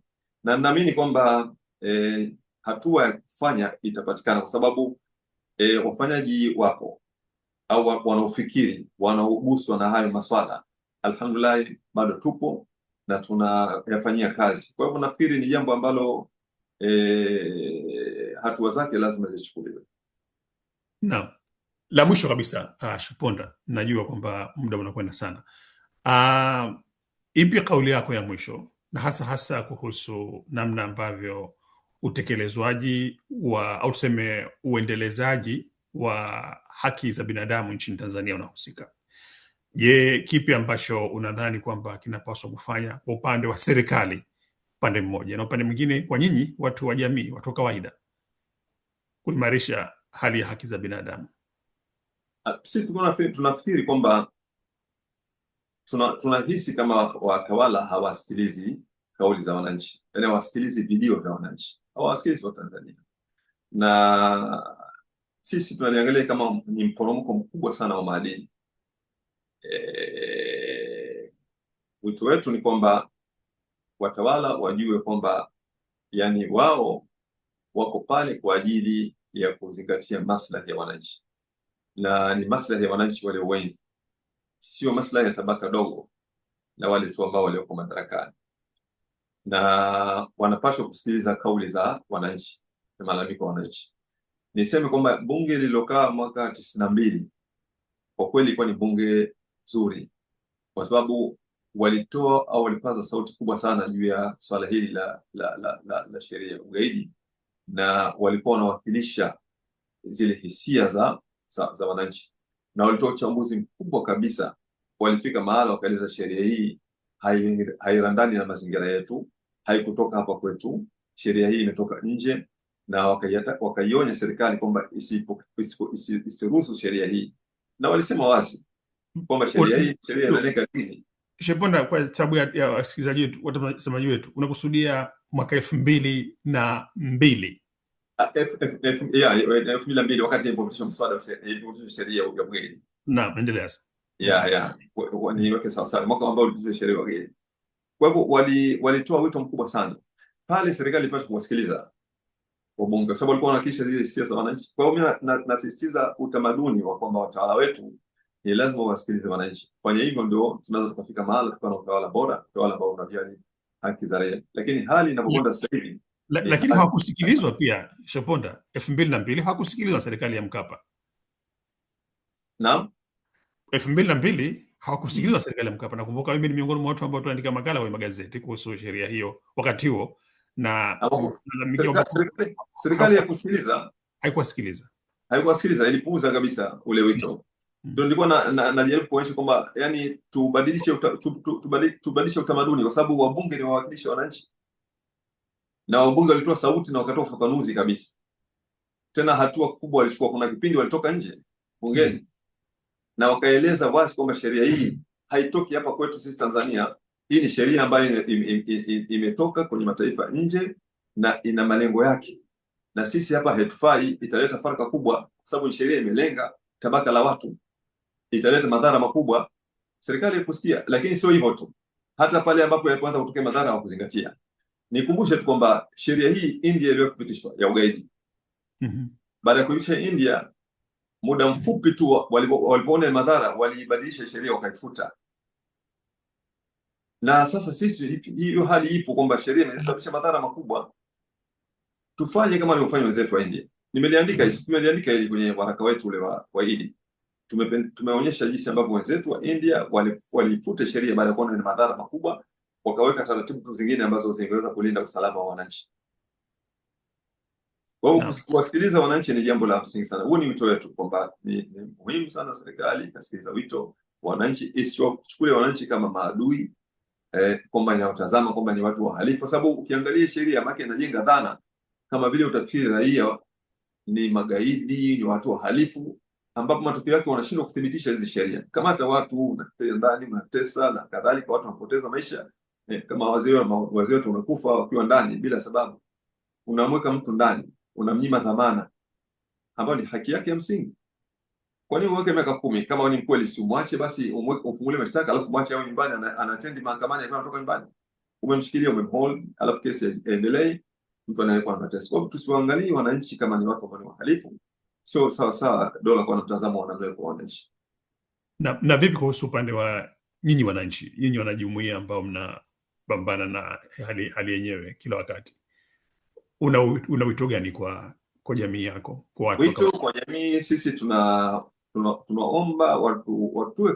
na naamini kwamba hatua ya kufanya itapatikana, kwa sababu wafanyaji wapo au wanaofikiri, wanaoguswa na hayo maswala, alhamdulillah bado tupo na tunayafanyia kazi. Kwa hivyo nafikiri ni jambo ambalo hatua zake lazima zichukuliwe. Naam. La mwisho kabisa, Shaponda, najua kwamba muda unakwenda sana. Ipi kauli yako ya mwisho, na hasa kuhusu namna ambavyo utekelezwaji au tuseme uendelezaji wa haki za binadamu nchini Tanzania unahusika? Je, kipi ambacho unadhani kwamba kinapaswa kufanya kwa upande wa serikali upande mmoja, na upande mwingine kwa nyinyi watu wa jamii, watu wa kawaida, kuimarisha hali ya haki za binadamu? Sisi tunafikiri kwamba tunahisi kama watawala hawasikilizi kauli za wananchi, yaani hawasikilizi vilio vya wananchi, hawasikilizi wa Tanzania, na sisi tunaliangalia kama ni mporomoko mkubwa sana wa maadili. Wito wetu ni kwamba watawala wajue kwamba yani wao wako pale kwa ajili ya kuzingatia maslahi ya wananchi, na ni maslahi ya wananchi walio wengi, sio maslahi ya tabaka dogo na wale tu ambao walioko madarakani, na wanapaswa kusikiliza kauli za wananchi na malalamiko ya wananchi. Niseme kwamba bunge lililokaa mwaka 92 kwa kweli ilikuwa ni bunge zuri, kwa sababu walitoa au walipaza sauti kubwa sana juu ya swala hili la sheria ya ugaidi, na walikuwa wanawakilisha zile hisia za wananchi, na walitoa uchambuzi mkubwa kabisa. Walifika mahala wakaeleza sheria hii hairandani na mazingira yetu, haikutoka hapa kwetu, sheria hii imetoka nje, na wakaionya serikali kwamba isiruhusu sheria hii, na walisema wazi kwamba sheria hii inalenga dini. Shaponda, kwa sababu ya wasikilizaji wetu, watazamaji wetu, unakusudia mwaka 2002? 2002 wakati ilipopitishwa mswada wa sheria ya ugaidi. Naam, endelea. Niweke sawa sawa, mwaka ambao ulipitishwa sheria ya ugaidi. Kwa hivyo walitoa wito mkubwa sana pale, serikali ilipaswa kuwasikiliza wabunge, kwa sababu walikuwa wanawakilisha zile hisia za wananchi. Kwa hiyo mimi nasisitiza utamaduni wa kwamba watawala wetu ni lazima wasikilize wananchi. Fanya hivyo ndio tunaweza tukafika mahala tukawa na utawala bora, utawala ambao unajali haki za raia. Lakini hali inapokwenda sasa hivi ni Lakini hali. hawakusikilizwa pia, Sheponda. 2002 hawakusikilizwa serikali ya Mkapa. Naam. 2002 hawakusikilizwa serikali ya Mkapa. Nakumbuka mimi ni miongoni mwa watu ambao tunaandika makala kwenye magazeti kuhusu sheria hiyo wakati huo, na kulalamikia serikali ya kusikiliza haikuwasikiliza, haikuwasikiliza, ilipuuza kabisa ule wito. Ndio nilikuwa najaribu kuonyesha kwamba yani tubadilishe utamaduni, kwa sababu wabunge ni wawakilishi wa wananchi, na wabunge walitoa sauti na wakatoa ufafanuzi kabisa. Tena hatua kubwa walichukua. Kuna kipindi walitoka nje bungeni na wakaeleza wazi kwamba sheria hii haitoki hapa kwetu sisi Tanzania. Hii ni sheria ambayo imetoka kwenye mataifa nje na ina malengo yake, na sisi hapa haitufai, italeta faraka kubwa, kwa sababu sheria imelenga tabaka la watu, italeta madhara makubwa. Serikali ikusikia, lakini sio hivyo tu, hata pale ambapo yalipoanza kutokea madhara hawakuzingatia. Nikumbushe tu kwamba sheria hii India iliyopitishwa ya ugaidi, baada ya kuisha India, muda mfupi tu walipoona madhara walibadilisha sheria wakaifuta. Na sasa sisi hiyo hali ipo kwamba sheria imesababisha madhara makubwa. Tufanye kama walivyofanya wenzetu wa India. Tumeliandika hili kwenye waraka wetu ule wa Idi. Tumeonyesha jinsi ambavyo wenzetu wa India walifuta sheria baada ya kuona ni madhara makubwa, wakaweka taratibu zingine ambazo zingeweza kulinda usalama wa wananchi. Kwa hiyo kuwasikiliza wananchi ni jambo la msingi sana. Huu ni wito wetu kwamba ni muhimu sana serikali ikasikiliza wito wa wananchi, isichukue wananchi kama maadui, kwamba inawatazama kwamba ni watu wahalifu, kwa sababu ukiangalia sheria yake inajenga dhana kama vile utafikiri raia ni magaidi, ni watu wahalifu, ambapo matokeo yake wanashindwa kudhibitisha hizi sheria. Kama hata watu unatia ndani, unatesa na kadhalika, watu wanapoteza maisha, kama wazee wetu wamekufa wakiwa ndani bila sababu. Unamweka mtu ndani, unamnyima dhamana ambayo ni haki yake ya msingi. Kwa nini uweke miaka 10? Kama ni mkweli, si umwache basi, umfungulie mashtaka alafu mwache awe nyumbani anatendi mahakamani akiwa anatoka nyumbani. Umemshikilia, umemhold, alafu kesi endelee, mtu anaelekwa na mateso. Kwa hivyo tusiwaangalie wananchi kama ni watu ambao ni wahalifu. Sio sawa sawa dola kwa mtazamo wa namna kwa wananchi. Na vipi kuhusu upande wa nyinyi wananchi, nyinyi wanajumuiya ambao mnapambana na hali yenyewe kila wakati? Una wito gani kwa jamii yako, kwa watu? Wito kwa jamii, sisi tunaomba watu tuwe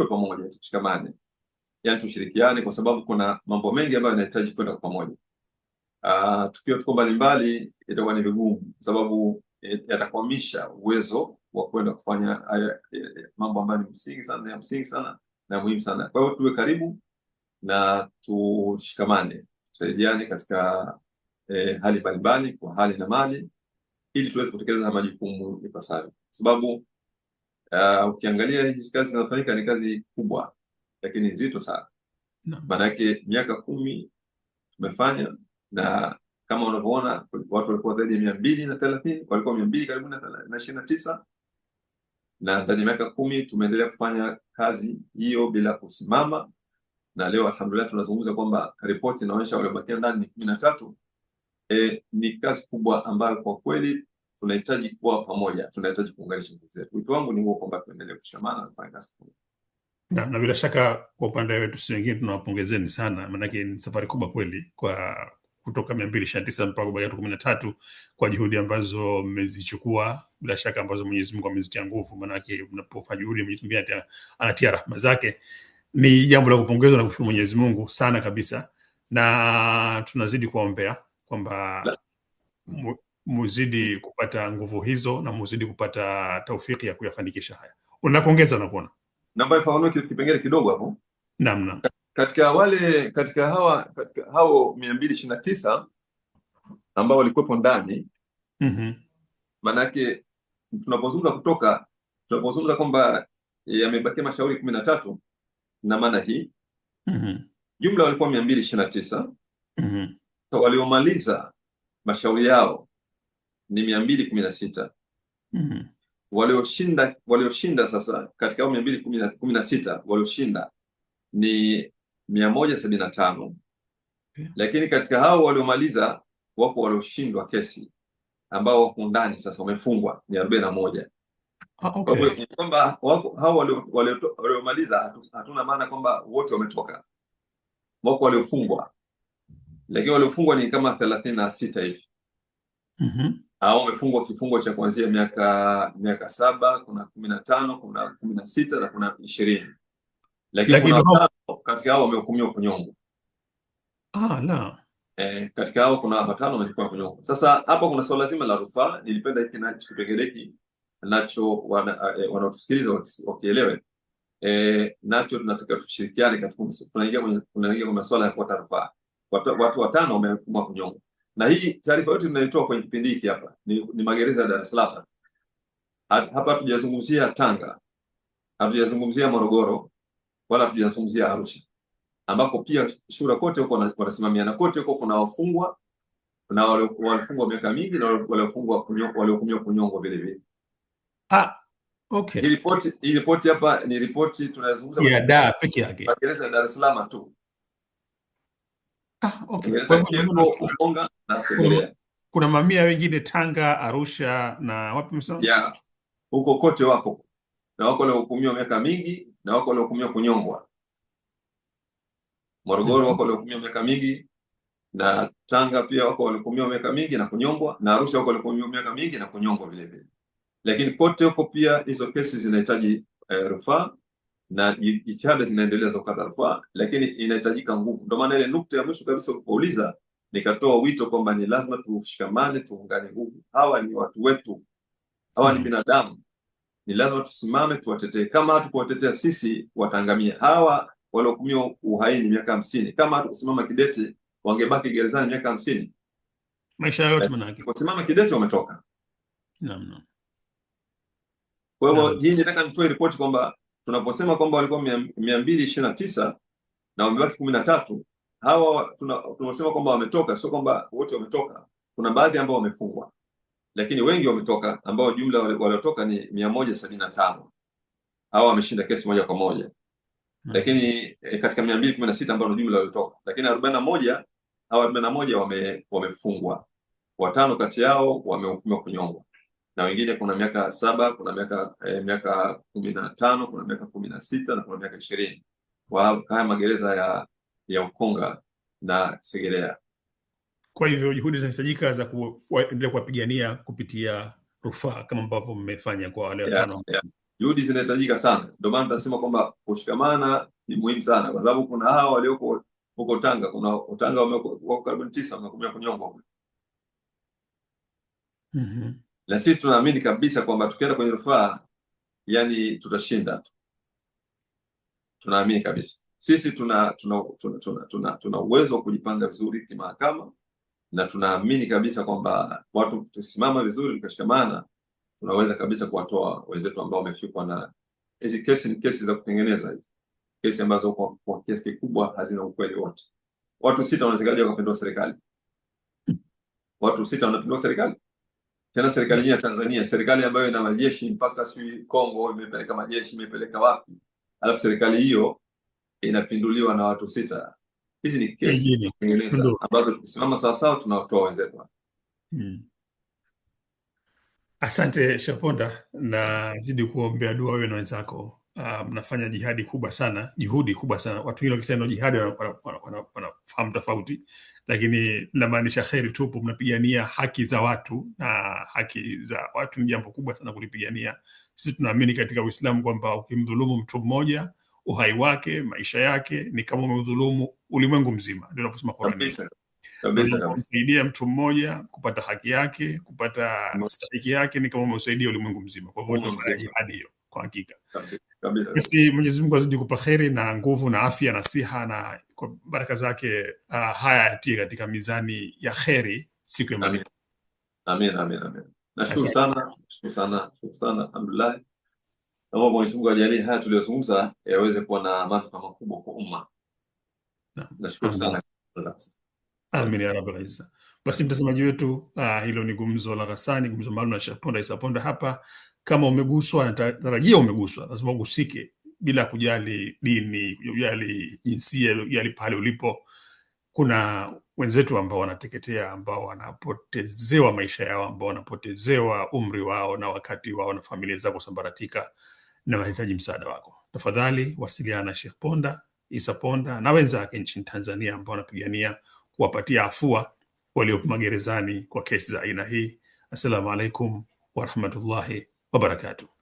pamoja, tushikamane, yani tushirikiane, kwa sababu kuna mambo mengi ambayo yanahitaji kwenda kwa pamoja. Tukiwa tuko mbalimbali itakuwa ni vigumu, kwa sababu yatakwamisha uwezo wa kwenda kufanya mambo ambayo ni msingi sana na muhimu sana. Kwa hiyo tuwe karibu na tushikamane, tusaidiane katika hali mbalimbali, kwa hali na mali, ili tuweze kutekeleza majukumu ipasavyo. Sababu ukiangalia hizi kazi zinazofanyika ni kazi kubwa, lakini nzito sana. Maana yake miaka 10 tumefanya, na kama unavyoona watu walikuwa zaidi ya 230, walikuwa 200 karibu na 29, na ndani ya miaka 10 tumeendelea kufanya kazi hiyo bila kusimama. Na leo alhamdulillah tunazungumza kwamba ripoti inaonyesha waliobakia ndani ni 13. Ni kazi kubwa ambayo kwa kweli tunahitaji kuwa pamoja, tunahitaji kuunganisha nguvu zetu. Wito wangu ni huo kwamba tuendelee kushikamana na kufanya kazi pamoja. Na bila shaka kwa upande wetu sisi wengine tunawapongezeni sana, maanake ni safari kubwa kweli, kwa kutoka 229 mpaka kubakia 13, kwa juhudi ambazo mmezichukua, bila shaka ambazo Mwenyezi Mungu amezitia nguvu. Maanake unapofanya juhudi, Mwenyezi Mungu anatia rahma zake. Ni jambo la kupongezwa na kushukuru Mwenyezi Mungu sana kabisa, na tunazidi kuombea kwamba muzidi kupata nguvu hizo na muzidi kupata taufiki ya kuyafanikisha haya. Unakuongeza unakuona namba ifahamu kipengele kidogo hapo. Naam. Katika hao 229 ambao walikuwepo ndani, manake tunapozungumza kwamba yamebakia mashauri 13, na maana hii jumla walikuwa 229. So waliomaliza mashauri yao ni 216. Walioshinda sasa katika hao 216 walioshinda ni 175. Lakini katika hao waliomaliza wapo walioshindwa kesi ambao wako ndani sasa wamefungwa ni 41. Kwa Okay. hivyo ni kwamba hao waliomaliza hatuna maana kwamba wote wametoka, wako waliofungwa, lakini waliofungwa ni kama 36 hivi. Hao wamefungwa kifungo cha kuanzia miaka 7, kuna 15, kuna 16 na kuna 20, lakini kuna Lakini watano katika hao wamehukumiwa kunyongwa. la. Katika hao kuna watano wamehukumiwa kunyongwa. Sasa hapa kuna swala zima la rufaa. Nilipenda hiki na kipengele hiki nacho wanaotusikiliza wakielewe. Nacho tunataka tushirikiane katika tunaingia kwenye masuala ya kupata rufaa. Watu watano wamehukumiwa kunyongwa, na hii taarifa yote tunaitoa kwenye kipindi hiki hapa ni magereza ya Dar es Salaam. Hapa hatujazungumzia Tanga, hatujazungumzia Morogoro, wala hatujazungumzia Arusha, ambako pia shura kote huko wanasimamia, na kote huko kuna wafungwa na walifungwa miaka mingi na waliohukumiwa kunyongwa vile vile. Okay. Hii ripoti hapa ni ripoti tunazungumza ya Dar peke yake, magereza ya Dar es Salaam tu. Okay. Ukonga na Segerea. Kuna mamia wengine Tanga, Arusha na wapi msema? Huko kote wako, na wako waliohukumiwa miaka mingi na wako waliohukumiwa kunyongwa. Morogoro wako waliohukumiwa miaka mingi, na Tanga pia wako waliohukumiwa miaka mingi na kunyongwa, na Arusha wako waliohukumiwa miaka mingi na kunyongwa vile vile. Lakini kote huko pia hizo kesi zinahitaji rufaa, na jitihada zinaendelea za kukata rufaa, lakini inahitajika nguvu. Ndio maana ile nukta ya mwisho kabisa ulipouliza nikatoa wito kwamba ni lazima tushikamane, tuungane nguvu. Hawa ni watu wetu, hawa ni binadamu, ni lazima tusimame tuwatetee. Kama hatukuwatetea sisi, wataangamia. Hawa waliohukumiwa uhaini miaka 50, kama hatukusimama kidete, wangebaki gerezani miaka 50 maisha yote. Manake kusimama kidete wametoka. Naam. Kwa hivyo hii nataka nitoe ripoti kwamba tunaposema kwamba walikuwa 229 na wamebaki 13, hawa tunasema kwamba wametoka, sio kwamba wote wametoka. Kuna baadhi ambao wamefungwa, lakini wengi wametoka, ambao jumla waliotoka ni 175. Hawa wameshinda kesi moja kwa moja. Lakini katika 216 ambao jumla waliotoka, lakini 41, hawa 41 wamefungwa. Watano kati yao wamehukumiwa kunyongwa, na wengine kuna miaka 7, kuna miaka 15, kuna miaka 16 na kuna miaka 20 kwa haya magereza ya Ukonga na Segerea. Kwa hivyo juhudi zinahitajika za kuendelea kuwapigania kupitia rufaa kama ambavyo mmefanya kwa wale watano. Juhudi zinahitajika sana. Ndio maana tunasema kwamba kushikamana ni muhimu sana, kwa sababu kuna hao walioko huko Tanga, kuna Tanga wako karibu 9 wamehukumiwa kunyongwa. Na sisi tunaamini kabisa kwamba tukienda kwenye rufaa, yani tutashinda. Tunaamini kabisa. Sisi tuna uwezo wa kujipanga vizuri kimahakama, na tunaamini kabisa kwamba watu tusimama vizuri, tukashikamana, tunaweza kabisa kuwatoa wenzetu ambao wamefikwa na hizi kesi. Ni kesi za kutengeneza, hizi kesi ambazo kwa kiasi kikubwa hazina ukweli wote. Watu 6 wanazikaje wakapindua serikali? Watu 6 wanapindua serikali? Tena serikali ya Tanzania, serikali ambayo ina majeshi mpaka Kongo, imepeleka majeshi, imepeleka wapi? Alafu serikali hiyo inapinduliwa na watu 6. Hizi ni kesi kutengeneza ambazo tukisimama sawa sawa tunatoa wenzetu. Asante Shaponda, na zidi kuombea dua wewe na wenzako. Mnafanya juhudi kubwa sana. Watu hilo wakisema jihadi wanafahamu tofauti, lakini namaanisha kheri tupu. Mnapigania haki za watu, na haki za watu ni jambo kubwa sana kulipigania. Sisi tunaamini katika Uislamu kwamba ukimdhulumu mtu mmoja, uhai wake, maisha yake, ni kama umedhulumu ulimwengu mzima. Ndio tunasema Qur'ani. Kumsaidia mtu mmoja kupata haki yake, kupata stahiki yake, ni kama umesaidia ulimwengu mzima. Kwa hivyo jihadi hiyo kwa hakika. Basi Mwenyezi Mungu azidi kupa kheri na nguvu na afya na siha, na kwa baraka zake haya yatie katika mizani ya kheri siku ya malipo. Amin. Nashukuru sana. Alhamdulillah. Naomba Mwenyezi Mungu ajalie haya tuliyozungumza yaweze kuwa na manufaa makubwa kwa umma. Nashukuru sana. Amin ya Rabbal Alamin. Basi mtazamaji wetu, hilo ni gumzo la Ghassani, gumzo maalum na Sheikh Ponda Issa Ponda hapa. Kama umeguswa, natarajia umeguswa, lazima ugusike bila kujali dini, kujali jinsia, kujali pale ulipo. kuna wenzetu ambao wanateketea, ambao wanapotezewa maisha yao, ambao wanapotezewa umri wao na wakati wao na familia zao kusambaratika, na wanahitaji msaada wako. Tafadhali wasiliana na Sheikh Ponda, Isa Ponda na wenzake nchini Tanzania ambao wanapigania kuwapatia afua waliopo magerezani kwa kesi za aina hii. Assalamu alaikum warahmatullahi wabarakatuh.